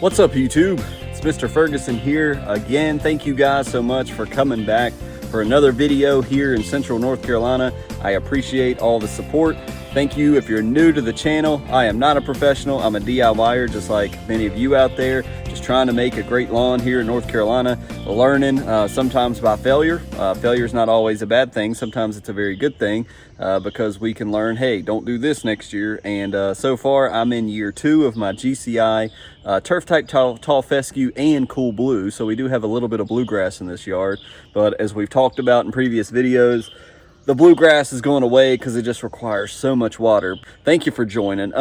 What's up, YouTube? It's Mr. Ferguson here again. Thank you guys so much for coming back for another video here in Central North Carolina. I appreciate all the support. Thank you. If you're new to the channel, I am not a professional. I'm a DIYer just like many of you out there, just trying to make a great lawn here in North Carolina, learning sometimes by failure. Failure is not always a bad thing. Sometimes it's a very good thing because we can learn, hey, don't do this next year. And so far, I'm in year 2 of my GCI turf type tall fescue and cool blue. So we do have a little bit of bluegrass in this yard. But as we've talked about in previous videos, the bluegrass is going away because it just requires so much water. Thank you for joining.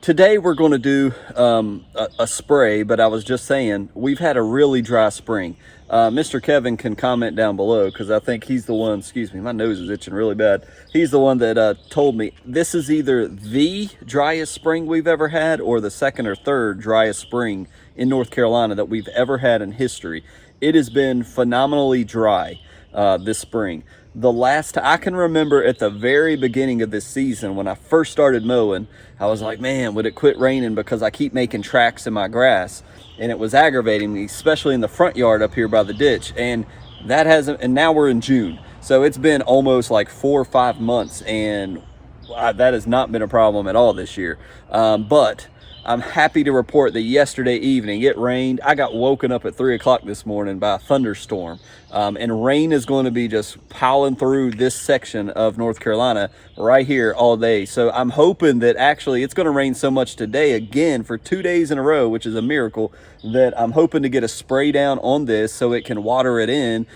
Today we're going to do a spray, but I was just saying, we've had a really dry spring. Mr. Kevin can comment down below because I think he's the one, excuse me, my nose is itching really bad. He's the one that told me this is either the driest spring we've ever had or the second or third driest spring in North Carolina that we've ever had in history. It has been phenomenally dry this spring. The last I can remember at the very beginning of this season when I first started mowing, I was like, man, would it quit raining because I keep making tracks in my grass, and it was aggravating me, especially in the front yard up here by the ditch. And that hasn't, and now we're in June, so it's been almost like 4 or 5 months, and that has not been a problem at all this year. But I'm happy to report that yesterday evening it rained. I got woken up at 3 o'clock this morning by a thunderstorm. And rain is going to be just piling through this section of North Carolina right here all day. So I'm hoping that actually it's going to rain so much today again for 2 days in a row, which is a miracle, that I'm hoping to get a spray down on this so it can water it in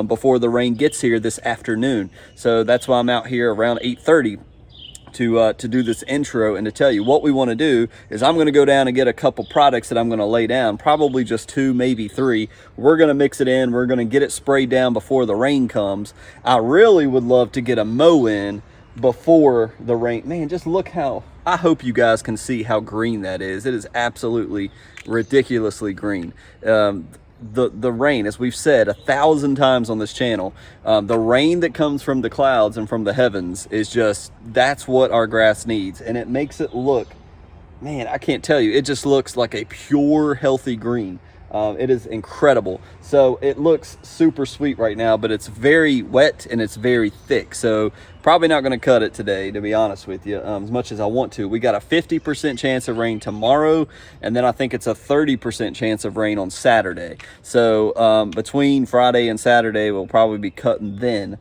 before the rain gets here this afternoon. So that's why I'm out here around 8:30. To do this intro and to tell you what we want to do is I'm going to go down and get a couple products that I'm going to lay down, probably just 2, maybe 3. We're going to mix it in. We're going to get it sprayed down before the rain comes. I really would love to get a mow in before the rain. Man, just look how, I hope you guys can see how green that is. It is absolutely ridiculously green. The rain, as we've said 1,000 times on this channel, the rain that comes from the clouds and from the heavens is just, that's what our grass needs. And it makes it look, man, I can't tell you, it just looks like a pure, healthy green. It is incredible. So it looks super sweet right now, but it's very wet and it's very thick. So probably not going to cut it today, to be honest with you, as much as I want to. We got a 50% chance of rain tomorrow, and then I think it's a 30% chance of rain on Saturday. So between Friday and Saturday, we'll probably be cutting then.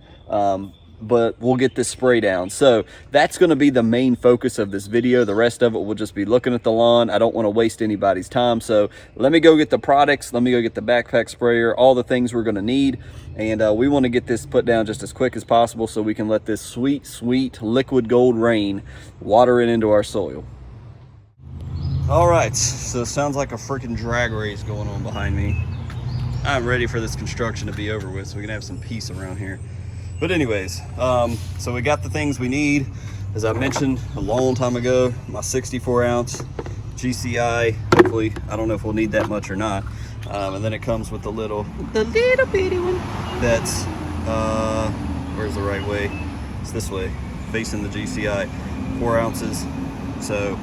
But we'll get this spray down. So that's going to be the main focus of this video. The rest of it will just be looking at the lawn. I don't want to waste anybody's time. So let me go get the products. Let me go get the backpack sprayer, all the things we're going to need. And we want to get this put down just as quick as possible so we can let this sweet, sweet liquid gold rain water it into our soil. All right, so it sounds like a freaking drag race going on behind me. I'm ready for this construction to be over with so we can have some peace around here. But anyways, so we got the things we need. As I mentioned a long time ago, my 64 ounce GCI, hopefully, I don't know if we'll need that much or not. And then it comes with the little bitty one. That's, where's the right way? It's this way, facing the GCI, 4 ounces. So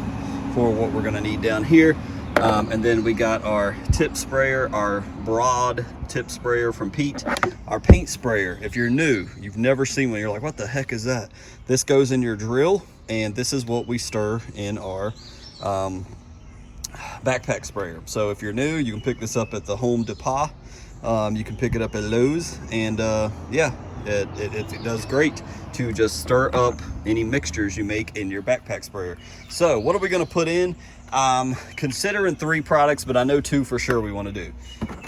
for what we're gonna need down here. And then we got our tip sprayer, our broad tip sprayer from Pete, our paint sprayer. If you're new, you've never seen one, you're like, what the heck is that? This goes in your drill, and this is what we stir in our backpack sprayer. So if you're new, you can pick this up at the Home Depot. You can pick it up at Lowe's, and yeah, it does great to just stir up any mixtures you make in your backpack sprayer. So what are we going to put in? Considering 3 products, but I know 2 for sure we want to do.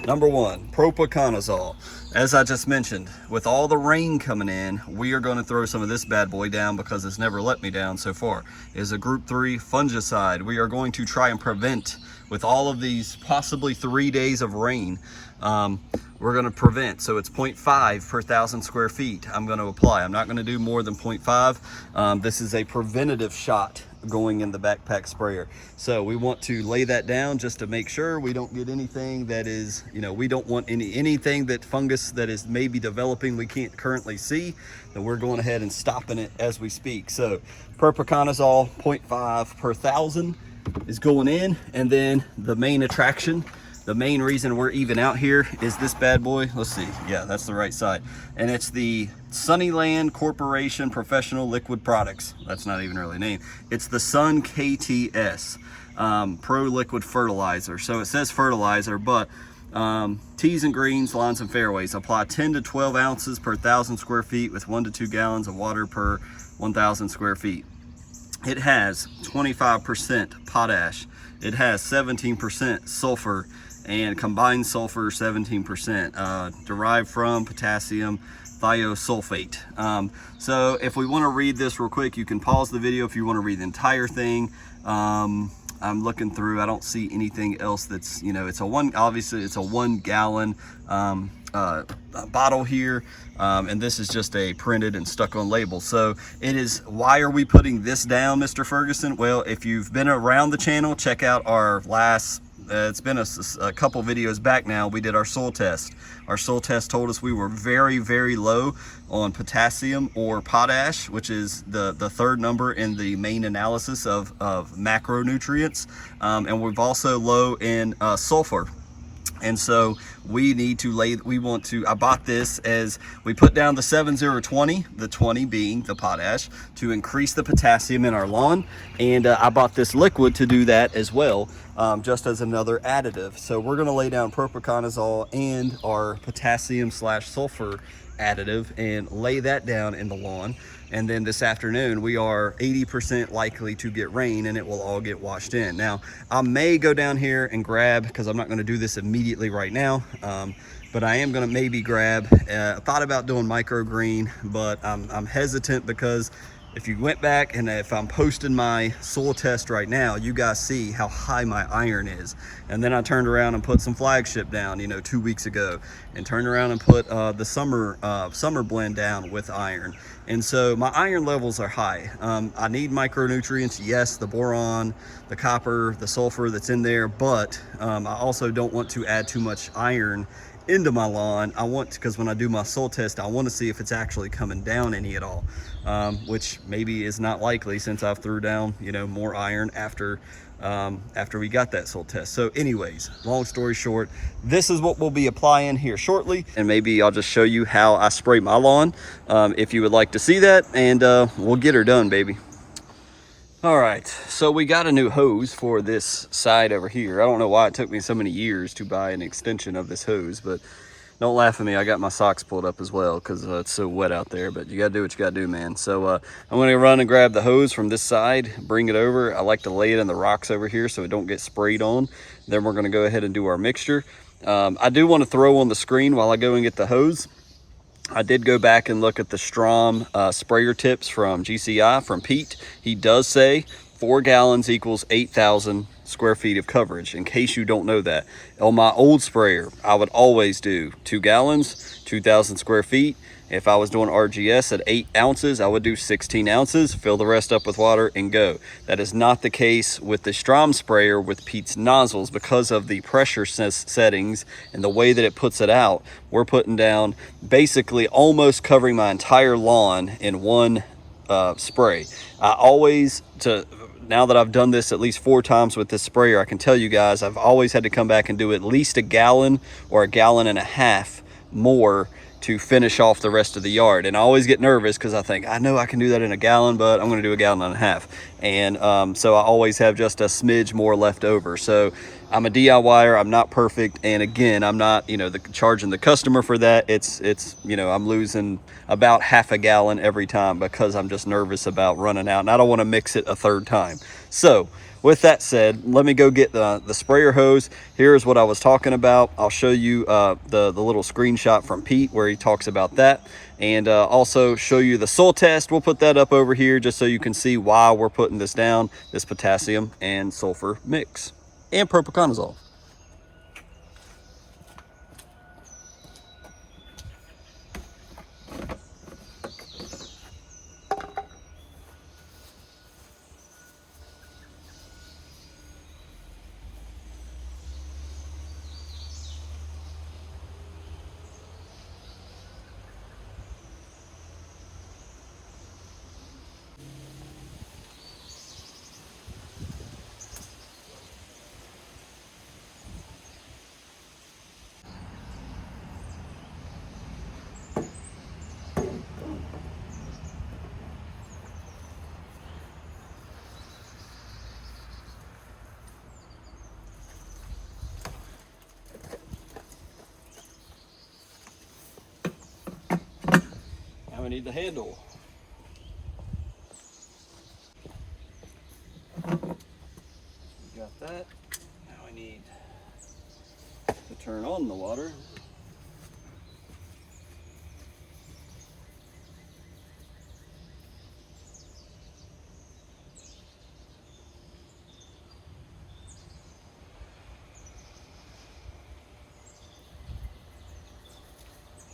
Number 1, propiconazole. As I just mentioned, with all the rain coming in, we are going to throw some of this bad boy down because it's never let me down so far. It is a group 3 fungicide. We are going to try and prevent, with all of these possibly 3 days of rain, we're going to prevent. So it's 0.5 per 1,000 square feet I'm going to apply. I'm not going to do more than 0.5. This is a preventative shot going in the backpack sprayer. So we want to lay that down just to make sure we don't get anything that is, you know, we don't want anything that fungus that is maybe developing we can't currently see, then we're going ahead and stopping it as we speak. So propiconazole 0.5 per 1,000. is going in, and then the main attraction, the main reason we're even out here is this bad boy. Let's see, yeah, that's the right side. And it's the Sunnyland Corporation Professional Liquid Products. That's not even really a name. It's the SUNN KTS Pro Liquid Fertilizer. So it says fertilizer, but tees and greens, lawns and fairways. Apply 10 to 12 ounces per 1,000 square feet with 1 to 2 gallons of water per 1,000 square feet. It has 25% potash. It has 17% sulfur, and combined sulfur 17%, derived from potassium thiosulfate. So if we want to read this real quick, you can pause the video if you want to read the entire thing. I'm looking through, I don't see anything else that's, you know, obviously it's a 1 gallon bottle here, and this is just a printed and stuck on label. So it is, why are we putting this down, Mr. Ferguson? Well, if you've been around the channel, check out our last, it's been a couple videos back now, we did our soil test. Our soil test told us we were very, very low on potassium or potash, which is the third number in the main analysis of macronutrients. And we've also low in sulfur. And so we need to I bought this as, we put down the 7020, the 20 being the potash, to increase the potassium in our lawn. And I bought this liquid to do that as well, just as another additive. So we're gonna lay down propiconazole and our potassium/sulfur additive and lay that down in the lawn. And then this afternoon we are 80% likely to get rain, and it will all get washed in. Now I may go down here and grab, because I'm not going to do this immediately right now, but I am going to maybe grab, thought about doing microgreen, but I'm hesitant because if you went back and if I'm posting my soil test right now, you guys see how high my iron is. And then I turned around and put some flagship down, you know, 2 weeks ago, and turned around and put the summer blend down with iron. And so my iron levels are high. I need micronutrients, yes, the boron, the copper, the sulfur that's in there, but I also don't want to add too much iron into my lawn. I want, because when I do my soil test, I want to see if it's actually coming down any at all, which maybe is not likely since I've threw down, you know, more iron after we got that soil test. So anyways, long story short, this is what we'll be applying here shortly, and maybe I'll just show you how I spray my lawn if you would like to see that, and we'll get her done, baby. All right, so we got a new hose for this side over here. I don't know why it took me so many years to buy an extension of this hose, but don't laugh at me. I got my socks pulled up as well because it's so wet out there, but you gotta do what you gotta do, man. So I'm gonna run and grab the hose from this side, bring it over. I like to lay it in the rocks over here so it don't get sprayed on. Then we're gonna go ahead and do our mixture. I do want to throw on the screen while I go and get the hose, I did go back and look at the Strom sprayer tips from GCI, from Pete. He does say 4 gallons equals 8,000 square feet of coverage, in case you don't know that. On my old sprayer, I would always do 2 gallons, 2,000 square feet. If I was doing RGS at 8 ounces, I would do 16 ounces, fill the rest up with water and go. That is not the case with the Strom sprayer with Pete's nozzles because of the pressure settings and the way that it puts it out. We're putting down basically almost covering my entire lawn in one spray. I always, now that I've done this at least 4 times with this sprayer, I can tell you guys, I've always had to come back and do at least a gallon or a gallon and a half more to finish off the rest of the yard. And I always get nervous because I think, I know I can do that in a gallon, but I'm going to do a gallon and a half. And so I always have just a smidge more left over. So I'm a DIYer, I'm not perfect. And again, I'm not, you know, charging the customer for that. It's, you know, I'm losing about half a gallon every time because I'm just nervous about running out and I don't want to mix it a third time. So with that said, let me go get the sprayer hose. Here's what I was talking about. I'll show you the little screenshot from Pete where he talks about that, and also show you the soil test. We'll put that up over here just so you can see why we're putting this down, this potassium and sulfur mix, and propiconazole. need the handle. Got that. Now I need to turn on the water.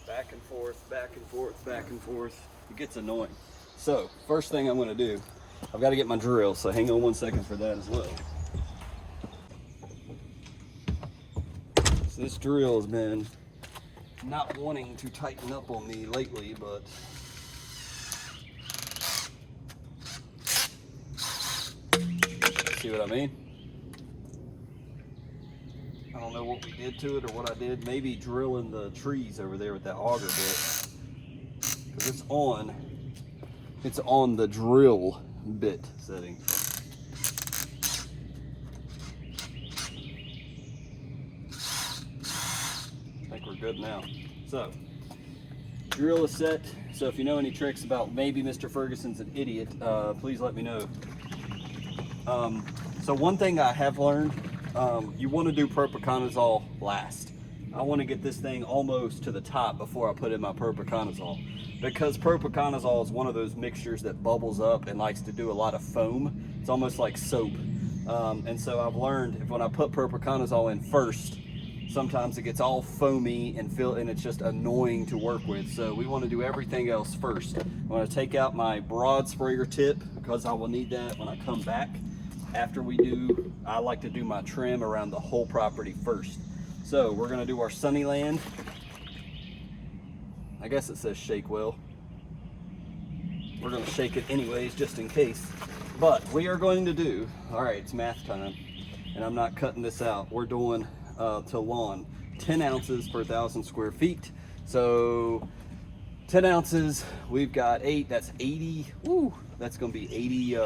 Back and forth, back and forth, back and forth. It gets annoying. So, first thing I'm going to do, I've got to get my drill, so hang on 1 second for that as well. So this drill has been not wanting to tighten up on me lately, but see what I mean? I don't know what we did to it or what I did. Maybe drilling the trees over there with that auger bit. Because it's on the drill bit setting. I think we're good now. So, drill is set. So if you know any tricks about maybe Mr. Ferguson's an idiot, please let me know. So one thing I have learned, you want to do propiconazole last. I want to get this thing almost to the top before I put in my propiconazole, because propiconazole is one of those mixtures that bubbles up and likes to do a lot of foam. It's almost like soap. And so I've learned when I put propiconazole in first, sometimes it gets all foamy and it's just annoying to work with. So we want to do everything else first. I want to take out my broad sprayer tip because I will need that when I come back. After we do, I like to do my trim around the whole property first. So we're going to do our Sunnyland. I guess it says shake well. We're going to shake it anyways, just in case. But we are going to do, all right, it's math time, and I'm not cutting this out. We're doing to lawn 10 ounces per 1,000 square feet. So 10 ounces, we've got 8, that's 80. Woo, that's going to be 80,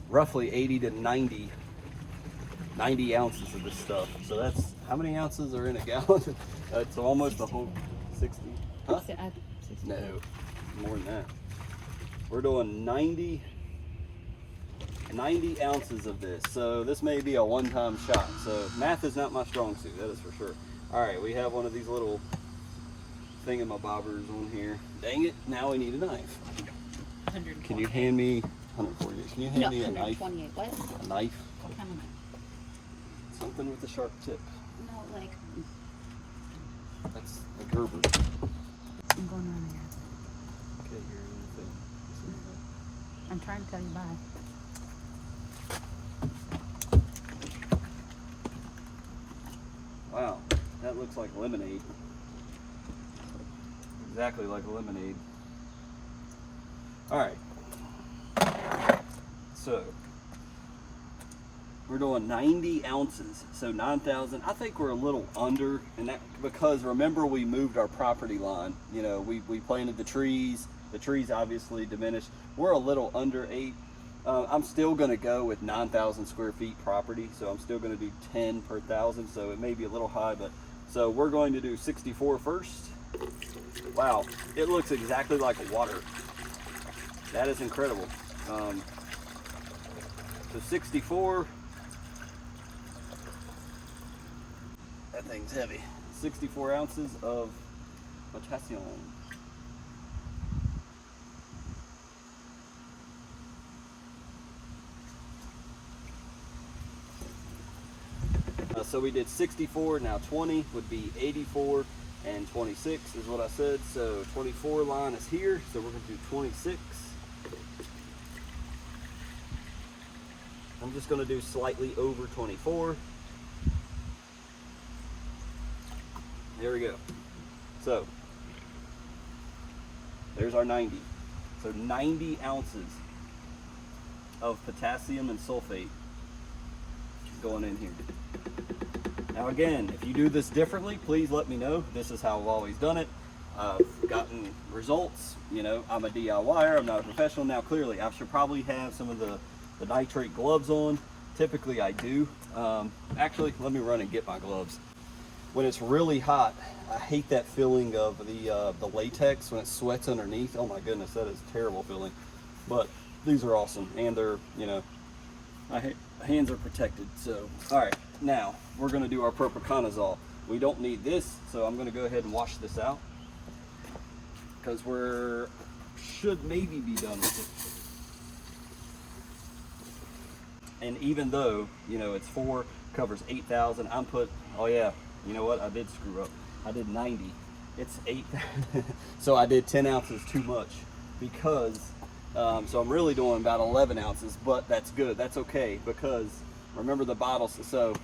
roughly 80 to 90 ounces of this stuff. So that's, how many ounces are in a gallon? It's almost a whole 60. Huh? No, more than that. We're doing 90 ounces of this. So this may be a one-time shot. So math is not my strong suit, that is for sure. All right, we have one of these little thingamabobbers on here. Dang it, now we need a knife. Can you hand me 148? Can you hand me a knife? 128. What? A knife? What kind of knife? Something with a sharp tip. No, like. That's a Gerber. I'm going around here. Okay, here's the thing. I'm trying to tell you bye. Wow, that looks like lemonade. Exactly like a lemonade. All right. So we're doing 90 ounces, so 9,000. I think we're a little under, and that because remember we moved our property line. You know, we planted the trees. The trees obviously diminished. We're a little under 8. I'm still going to go with 9,000 square feet property, so I'm still going to do 10 per 1,000. So it may be a little high, but so we're going to do 64 first. Wow, it looks exactly like water. That is incredible. So 64. That thing's heavy. 64 ounces of potassium. So we did 64, now 20 would be 84, and 26 is what I said. So 24 line is here, so we're going to do 26. I'm just going to do slightly over 24. There we go. So there's our 90. So 90 ounces of potassium and sulfate going in here. Now again, if you do this differently, please let me know. This is how I've always done it. I've gotten results. You know, I'm a DIYer, I'm not a professional. Now clearly I should probably have some of the nitrate gloves on. Typically I do. Actually, let me run and get my gloves. when it's really hot, I hate that feeling of the latex when it sweats underneath. Oh my goodness, that is a terrible feeling. But these are awesome, and they're, you know, my hands are protected. So, all right, now we're gonna do our propiconazole. We don't need this, so I'm gonna go ahead and wash this out because should maybe be done with it. And even though, you know, it's 4, covers 8,000, oh yeah, you know what, I did screw up. I did 90, it's 8. So I did 10 ounces too much because, so I'm really doing about 11 ounces, but that's good, that's okay, because remember the bottles. So,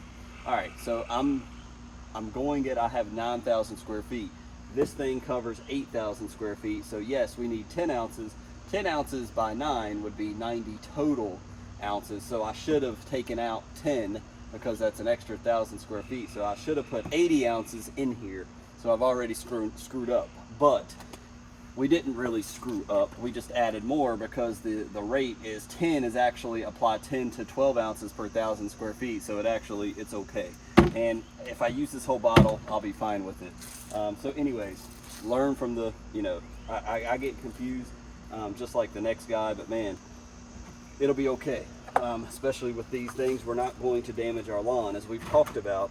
all right, so I have 9,000 square feet. This thing covers 8,000 square feet. So yes, we need 10 ounces. 10 ounces by 9 would be 90 total ounces. So I should have taken out 10 because that's an extra 1,000 square feet. So I should have put 80 ounces in here. So I've already screwed up, but we didn't really screw up. We just added more because the rate is 10 is actually apply 10 to 12 ounces per 1,000 square feet. So it's okay. And if I use this whole bottle, I'll be fine with it. So anyways, learn from the, you know, I get confused just like the next guy, but man, it'll be okay. Especially with these things, we're not going to damage our lawn as we've talked about.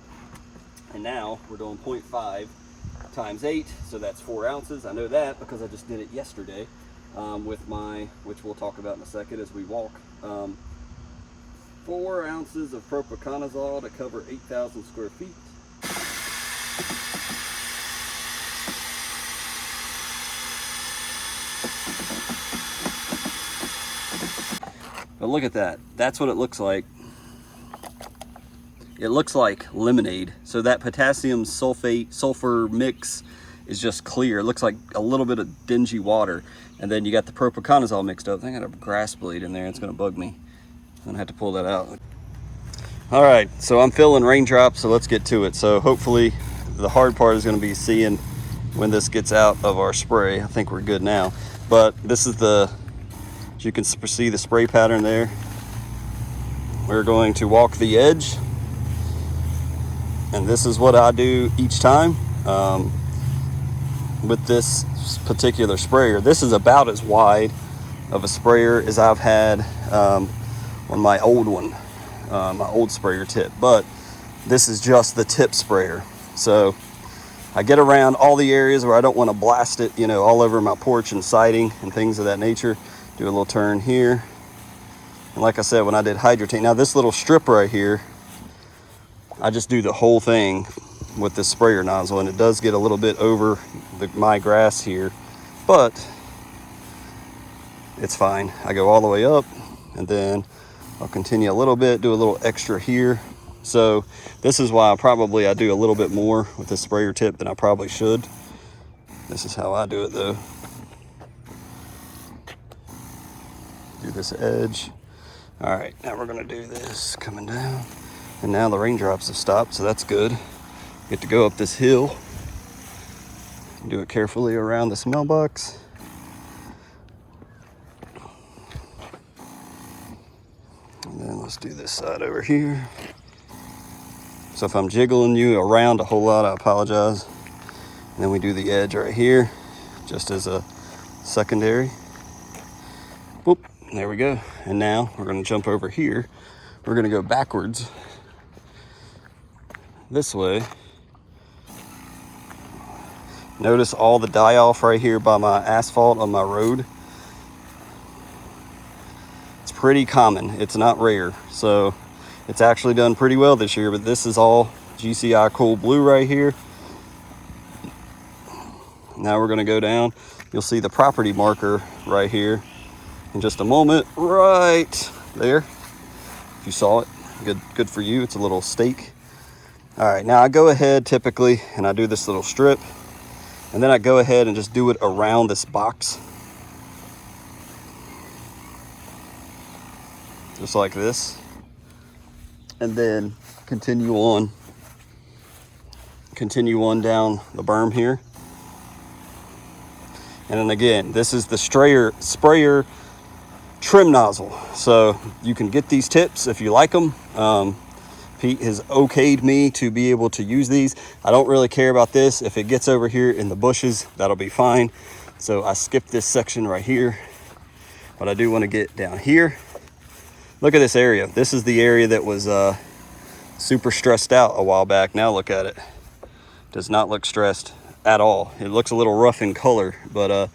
And now we're doing 0.5 times 8, so that's 4 ounces. I know that because I just did it yesterday with which we'll talk about in a second as we walk. 4 ounces of propiconazole to cover 8,000 square feet. But look at that. That's what it looks like. It looks like lemonade. So that potassium sulfur mix is just clear. It looks like a little bit of dingy water. And then you got the propiconazole mixed up. I think I got a grass blade in there. It's gonna bug me. I'm gonna have to pull that out. All right, so I'm feeling raindrops, so let's get to it. So hopefully the hard part is gonna be seeing when this gets out of our spray. I think we're good now. But this is as you can see the spray pattern there. We're going to walk the edge. And this is what I do each time with this particular sprayer. This is about as wide of a sprayer as I've had on my old one, my old sprayer tip, but this is just the tip sprayer. So I get around all the areas where I don't want to blast it, you know, all over my porch and siding and things of that nature. Do a little turn here. And like I said, when I did hydrotate, now this little strip right here, I just do the whole thing with this sprayer nozzle, and it does get a little bit over my grass here, but it's fine. I go all the way up, and then I'll continue a little bit, do a little extra here. So this is why I do a little bit more with the sprayer tip than I probably should. This is how I do it though. Do this edge. All right, now we're gonna do this coming down. And now the raindrops have stopped, so that's good. Get to go up this hill. Do it carefully around this mailbox. And then let's do this side over here. So if I'm jiggling you around a whole lot, I apologize. And then we do the edge right here, just as a secondary. Whoop, there we go. And now we're gonna jump over here. We're gonna go backwards this way. Notice all the die-off right here by my asphalt on my road. It's pretty common, it's not rare. So it's actually done pretty well this year, but this is all GCI Cool Blue right here. Now we're gonna go down. You'll see the property marker right here in just a moment, right there. If you saw it, good for you. It's a little stake. All right, now I go ahead typically and I do this little strip, and then I go ahead and just do it around this box. Just like this. And then continue on down the berm here. And then again, this is the sprayer trim nozzle. So you can get these tips if you like them. Pete has okayed me to be able to use these. I don't really care about this. If it gets over here in the bushes, that'll be fine. So I skipped this section right here, but I do want to get down here. Look at this area. This is the area that was super stressed out a while back. Now look at it. Does not look stressed at all. It looks a little rough in color, but I'm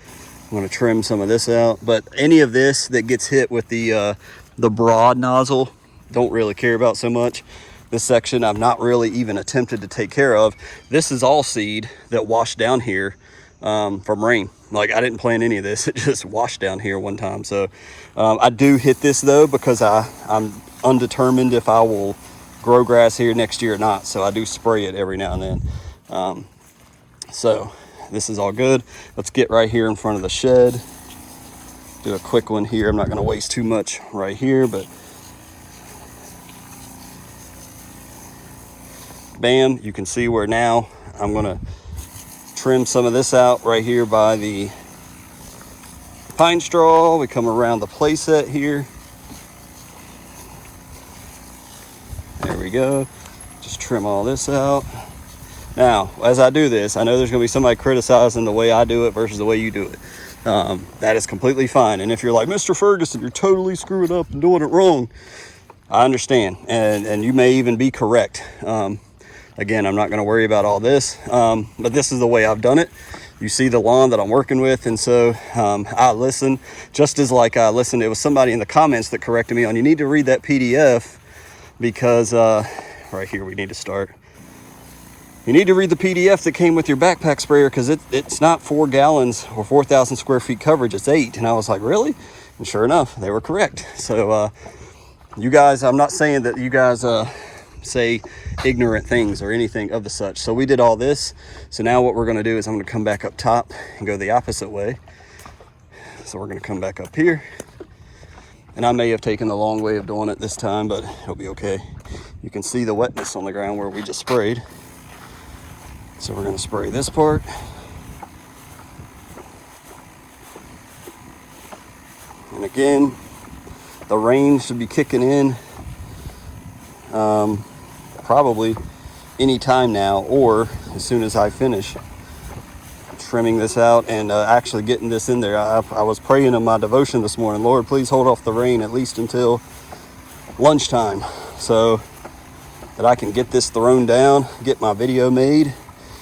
going to trim some of this out. But any of this that gets hit with the broad nozzle, don't really care about so much. This section I've not really even attempted to take care of. This is all seed that washed down here from rain. Like, I didn't plant any of this. It just washed down here one time. So I do hit this though, because I'm undetermined if I will grow grass here next year or not. So I do spray it every now and then. So this is all good. Let's get right here in front of the shed. Do a quick one here. I'm not going to waste too much right here, but bam, you can see where now I'm going to trim some of this out right here by the pine straw. We come around the play set here. There we go. Just trim all this out. Now, as I do this, I know there's going to be somebody criticizing the way I do it versus the way you do it. That is completely fine. And if you're like, Mr. Ferguson, you're totally screwing up and doing it wrong, I understand. And you may even be correct. Again, I'm not going to worry about all this, but this is the way I've done it. You see the lawn that I'm working with, and so I listen, just as like I listened. It was somebody in the comments that corrected me on, you need to read that PDF, because right here we need to start. You need to read the PDF that came with your backpack sprayer, because it's not 4 gallons or 4,000 square feet coverage, it's 8. And I was like, really? And sure enough, they were correct. So you guys, I'm not saying that you guys say ignorant things or anything of the such. So we did all this. So now what we're going to do is I'm going to come back up top and go the opposite way. So we're going to come back up here. And I may have taken the long way of doing it this time, but it'll be okay. You can see the wetness on the ground where we just sprayed. So we're going to spray this part. And again, the rain should be kicking in probably any time now, or as soon as I finish trimming this out and actually getting this in there. I was praying in my devotion this morning, Lord, please hold off the rain at least until lunchtime, so that I can get this thrown down, get my video made.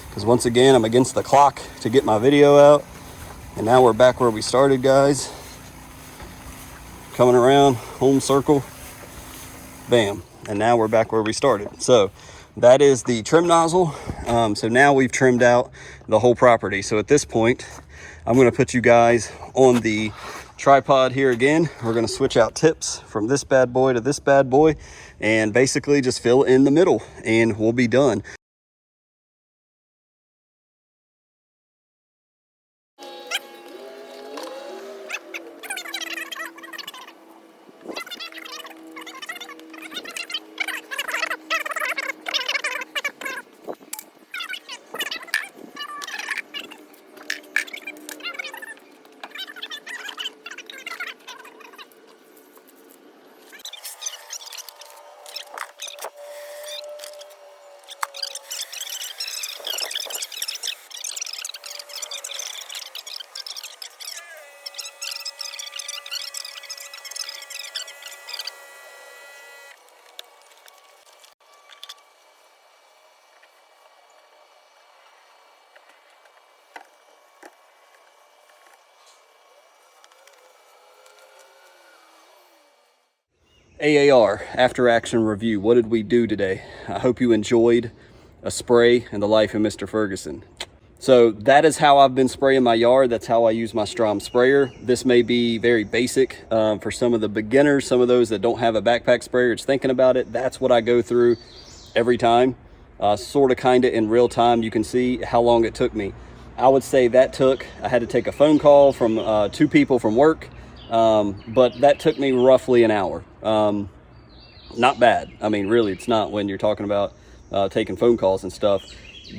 Because once again, I'm against the clock to get my video out. And now we're back where we started, guys. Coming around, home circle, bam. And now we're back where we started. So that is the trim nozzle. So now we've trimmed out the whole property. So at this point, I'm going to put you guys on the tripod here again. We're going to switch out tips from this bad boy to this bad boy, and basically just fill in the middle, and we'll be done. AAR, after action review. What did we do today? I hope you enjoyed a spray in the life of Mr. Ferguson. So that is how I've been spraying my yard. That's how I use my Strom sprayer. This may be very basic for some of the beginners, some of those that don't have a backpack sprayer, it's thinking about it. That's what I go through every time. Sort of, kind of in real time. You can see how long it took me. I would say that I had to take a phone call from 2 people from work. But that took me roughly an hour. Not bad. I mean, really, it's not when you're talking about taking phone calls and stuff.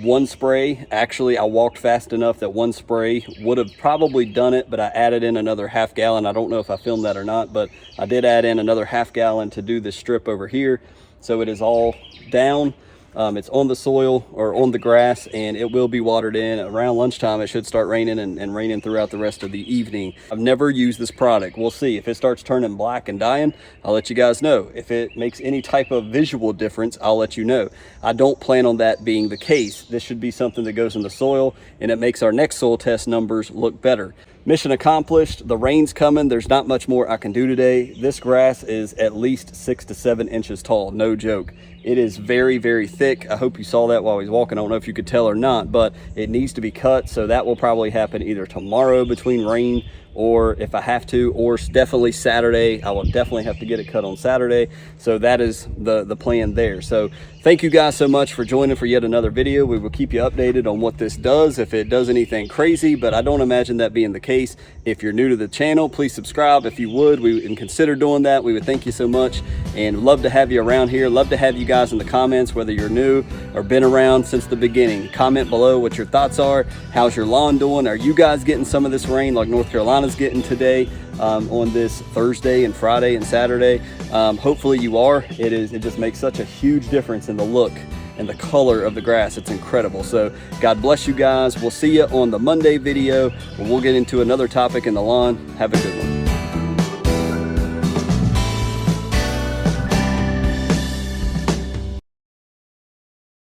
One spray, actually, I walked fast enough that one spray would have probably done it, but I added in another half gallon. I don't know if I filmed that or not, but I did add in another half gallon to do this strip over here. So it is all down. It's on the soil or on the grass, and it will be watered in. Around lunchtime, it should start raining and raining throughout the rest of the evening. I've never used this product. We'll see. If it starts turning black and dying, I'll let you guys know. If it makes any type of visual difference, I'll let you know. I don't plan on that being the case. This should be something that goes in the soil, and it makes our next soil test numbers look better. Mission accomplished. The rain's coming. There's not much more I can do today. This grass is at least 6 to 7 inches tall. No joke. It is very, very thick. I hope you saw that while I was walking. I don't know if you could tell or not, but it needs to be cut. So that will probably happen either tomorrow between rain, or if I have to, or definitely Saturday. I will definitely have to get it cut on Saturday. So that is the plan there. So thank you guys so much for joining for yet another video. We will keep you updated on what this does, if it does anything crazy, but I don't imagine that being the case. If you're new to the channel, please subscribe. If you would, we would consider doing that. We would thank you so much, and love to have you around here. Love to have you guys in the comments, whether you're new or been around since the beginning. Comment below what your thoughts are. How's your lawn doing? Are you guys getting some of this rain like North Carolina's getting today on this Thursday and Friday and Saturday? Hopefully you are. It just makes such a huge difference in the look and the color of the grass. It's incredible. So God bless you guys. We'll see you on the Monday video, where we'll get into another topic in the lawn. Have a good one.